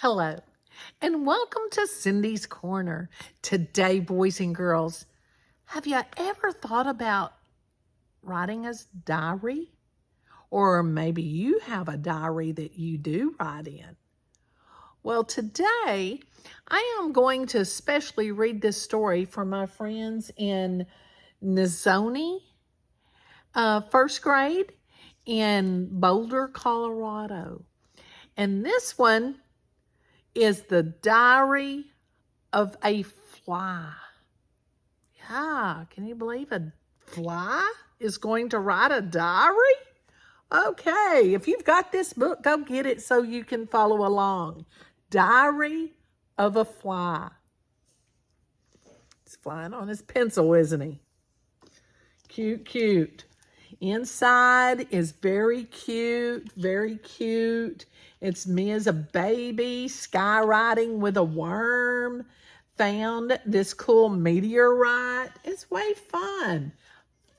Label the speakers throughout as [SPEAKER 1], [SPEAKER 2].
[SPEAKER 1] Hello, and welcome to Cindy's Corner. Today, boys and girls, have you ever thought about writing a diary? Or maybe you have a diary that you do write in. Well, today, I am going to especially read this story for my friends in Nizoni, first grade in Boulder, Colorado. And this one is the diary of a fly. Yeah, can you believe a fly is going to write a diary? Okay, if you've got this book, go get it so you can follow along. Diary of a Fly. He's flying on his pencil, isn't he? Cute, cute. Inside is very cute, very cute. It's me as a baby skywriting with a worm. Found this cool meteorite. It's way fun.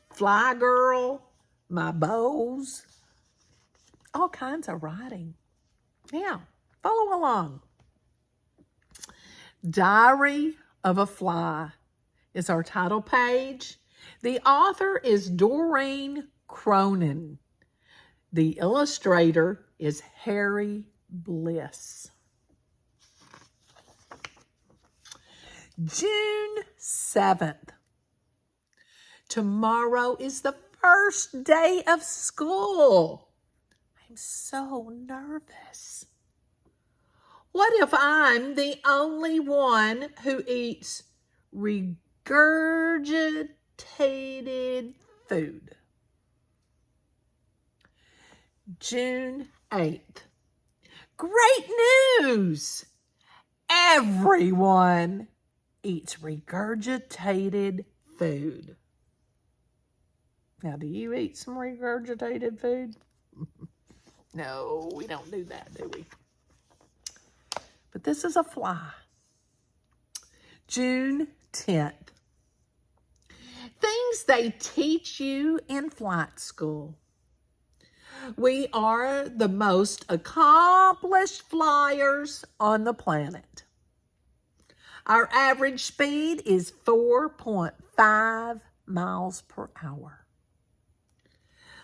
[SPEAKER 1] Fly girl, my bows. All kinds of writing. Yeah, follow along. Diary of a Fly is our title page. The author is Doreen Cronin. The illustrator is Harry Bliss. June 7th. Tomorrow is the first day of school. I'm so nervous. What if I'm the only one who eats regurgitated food? June 8th. Great news! Everyone eats regurgitated food. Now, do you eat some regurgitated food? No, we don't do that, do we? But this is a fly. June 10th. Things they teach you in flight school. We are the most accomplished flyers on the planet. Our average speed is 4.5 miles per hour.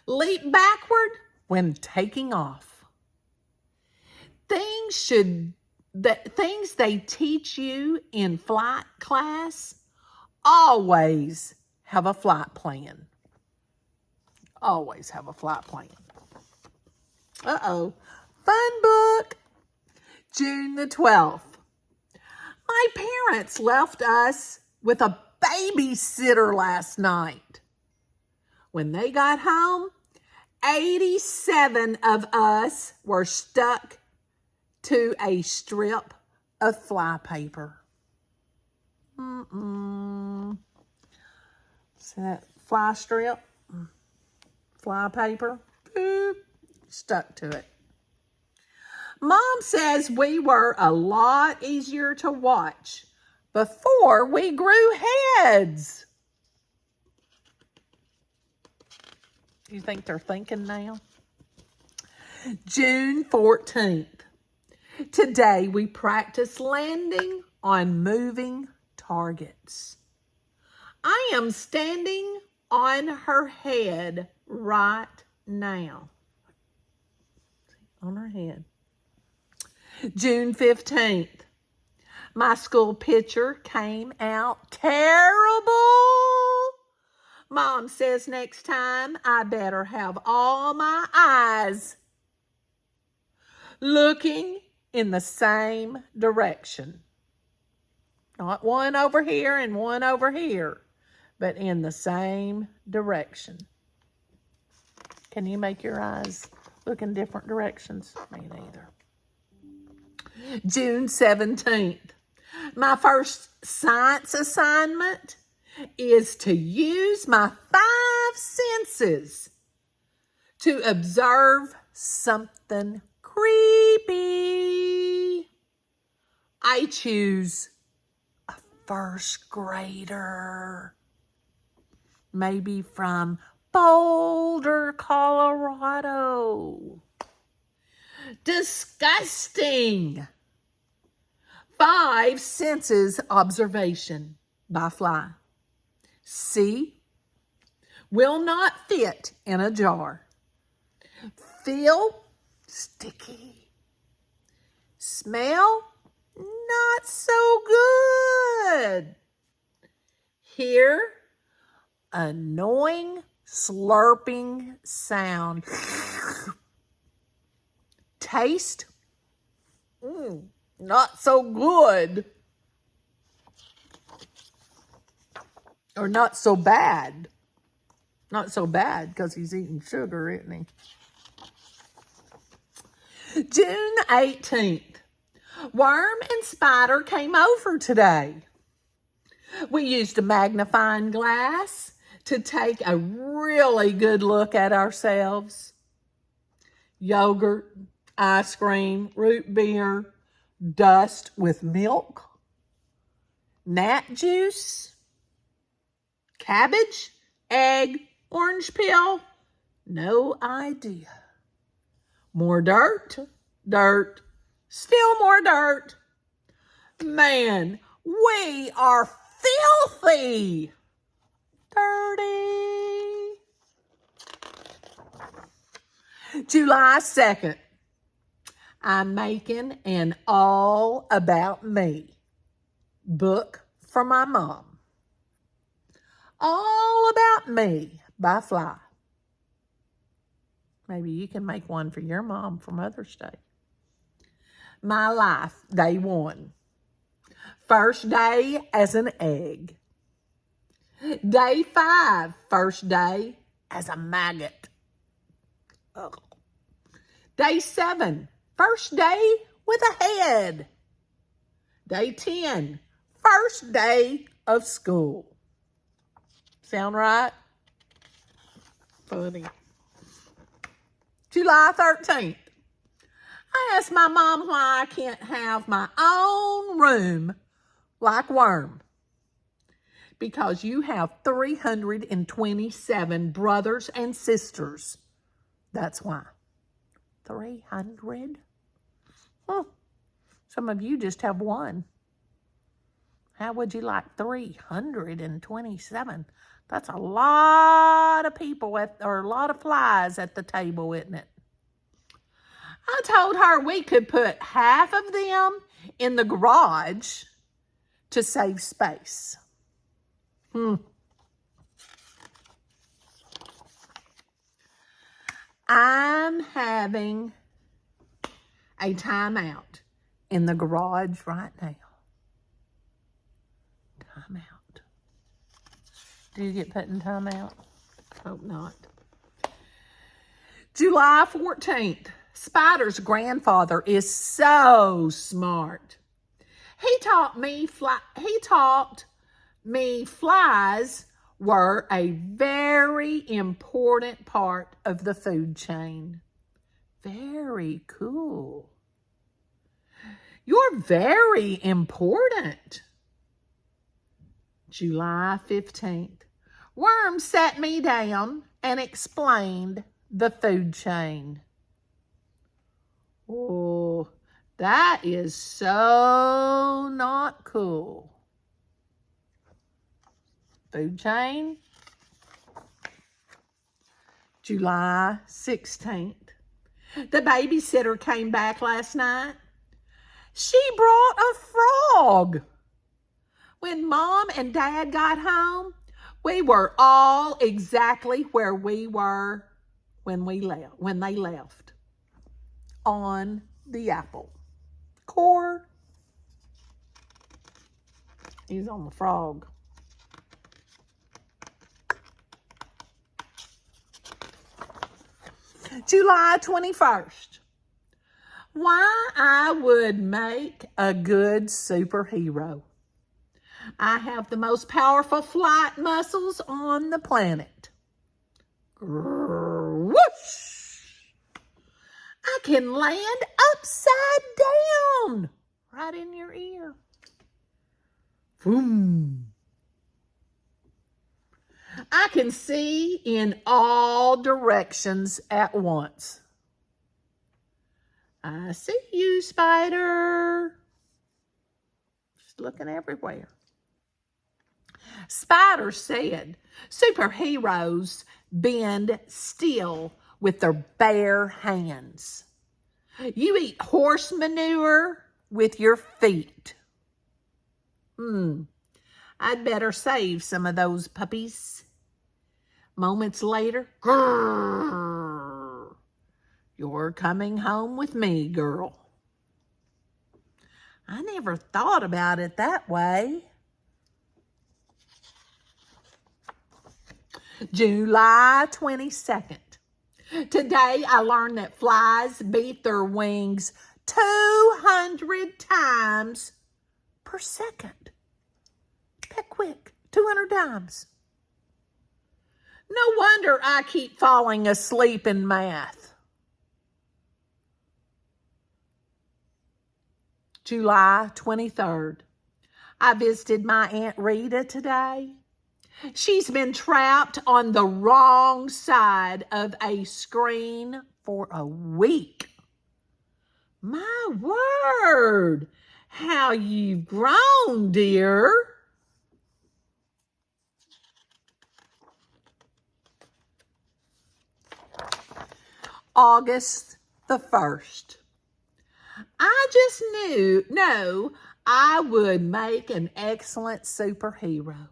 [SPEAKER 1] Leap backward when taking off. Things they teach you in flight class always have a flight plan. Always have a flight plan. Uh-oh. Fun book. June the 12th. My parents left us with a babysitter last night. When they got home, 87 of us were stuck to a strip of fly paper. See that fly strip? Fly paper? Boop. Stuck to it. Mom says we were a lot easier to watch before we grew heads. You think they're thinking now? June 14th. Today we practice landing on moving targets. I am standing on her head right now. On her head. June 15th. My school picture came out terrible. Mom says next time I better have all my eyes looking in the same direction. Not one over here and one over here, but in the same direction. Can you make your eyes look in different directions? Me neither. June 17th. My first science assignment is to use my 5 senses to observe something creepy. I choose a first grader, maybe from Boulder, Colorado. Disgusting. 5 senses observation by fly. See, will not fit in a jar. Feel, sticky. Smell, not so good. Hear, annoying slurping sound. Taste, not so good. Or not so bad. Not so bad because he's eating sugar, isn't he? June 18th. Worm and Spider came over today. We used a magnifying glass to take a really good look at ourselves. Yogurt, ice cream, root beer, dust with milk, nat juice, cabbage, egg, orange peel, no idea. More dirt, dirt, still more dirt. Man, we are filthy. Dirty. July 2nd. I'm making an all about me book for my mom. All About Me by Fly. Maybe you can make one for your mom for Mother's Day. My life, day 1. First day as an egg. Day 5, first day as a maggot. Ugh. Day 7, first day with a head. Day 10, first day of school. Sound right? Funny. July 13th. I asked my mom why I can't have my own room like Worm. Because you have 327 brothers and sisters. That's why. 300? Some of you just have one. How would you like 327? That's a lot of people, or a lot of flies at the table, isn't it? I told her we could put half of them in the garage to save space. I'm having a timeout in the garage right now. Timeout. Do you get put in timeout? Hope not. July 14th. Spider's grandfather is so smart. He taught me flies were a very important part of the food chain. Very cool. You're very important. July 15th. Worm sat me down and explained the food chain. Oh, that is so not cool. Food chain. July 16th. The babysitter came back last night. She brought a frog. When Mom and Dad got home, we were all exactly where we were when they left. On the apple core. He's on the frog. July 21st. Why I would make a good superhero. I have the most powerful flight muscles on the planet. Grrr, whoosh! I can land upside down, right in your ear. Boom. I can see in all directions at once. I see you, Spider. looking everywhere. Spider said, superheroes bend steel with their bare hands. You eat horse manure with your feet. I'd better save some of those puppies. Moments later, grrr, you're coming home with me, girl. I never thought about it that way. July 22nd. Today I learned that flies beat their wings 200 times per second. That quick, 200 times. No wonder I keep falling asleep in math. July 23rd. I visited my Aunt Rita today. She's been trapped on the wrong side of a screen for a week. My word, how you've grown, dear. August the 1st. I just know I would make an excellent superhero.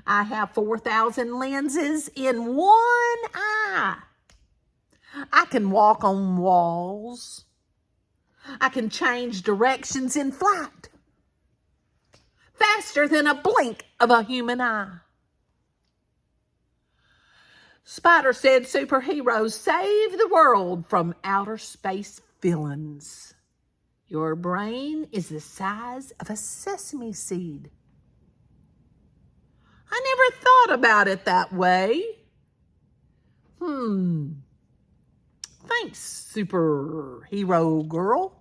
[SPEAKER 1] I have 4,000 lenses in one eye. I can walk on walls. I can change directions in flight faster than a blink of a human eye. Spider said superheroes save the world from outer space villains. Your brain is the size of a sesame seed. I never thought about it that way. Thanks, superhero girl.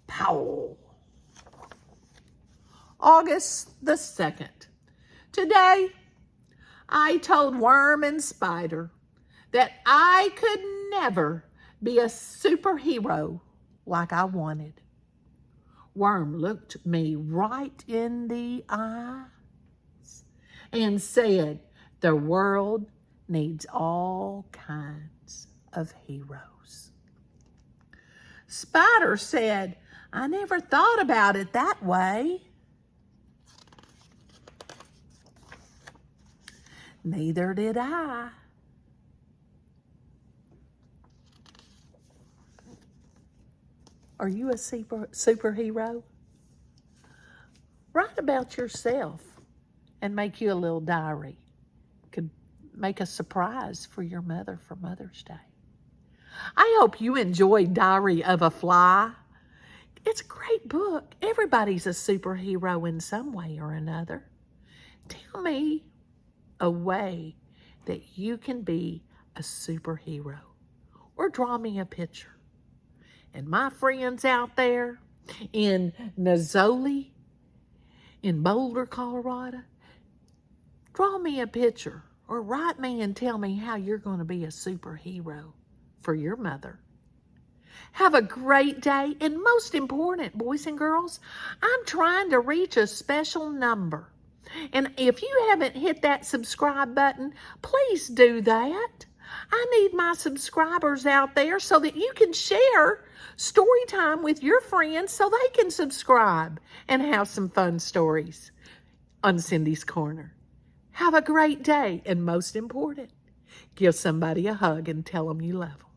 [SPEAKER 1] Powell. August the 2nd. Today, I told Worm and Spider that I could never be a superhero like I wanted. Worm looked me right in the eye and said, the world needs all kinds of heroes. Spider said, I never thought about it that way. Neither did I. Are you a superhero? Write about yourself and make you a little diary. Could make a surprise for your mother for Mother's Day. I hope you enjoyed Diary of a Fly. It's a great book. Everybody's a superhero in some way or another. Tell me a way that you can be a superhero, or draw me a picture. And my friends out there in Nazoli, in Boulder, Colorado, draw me a picture or write me and tell me how you're going to be a superhero for your mother. Have a great day, and most important, boys and girls, I'm trying to reach a special number. And if you haven't hit that subscribe button, please do that. I need my subscribers out there so that you can share Storytime with your friends so they can subscribe and have some fun stories on Cindy's Corner. Have a great day, and most important, give somebody a hug and tell them you love them.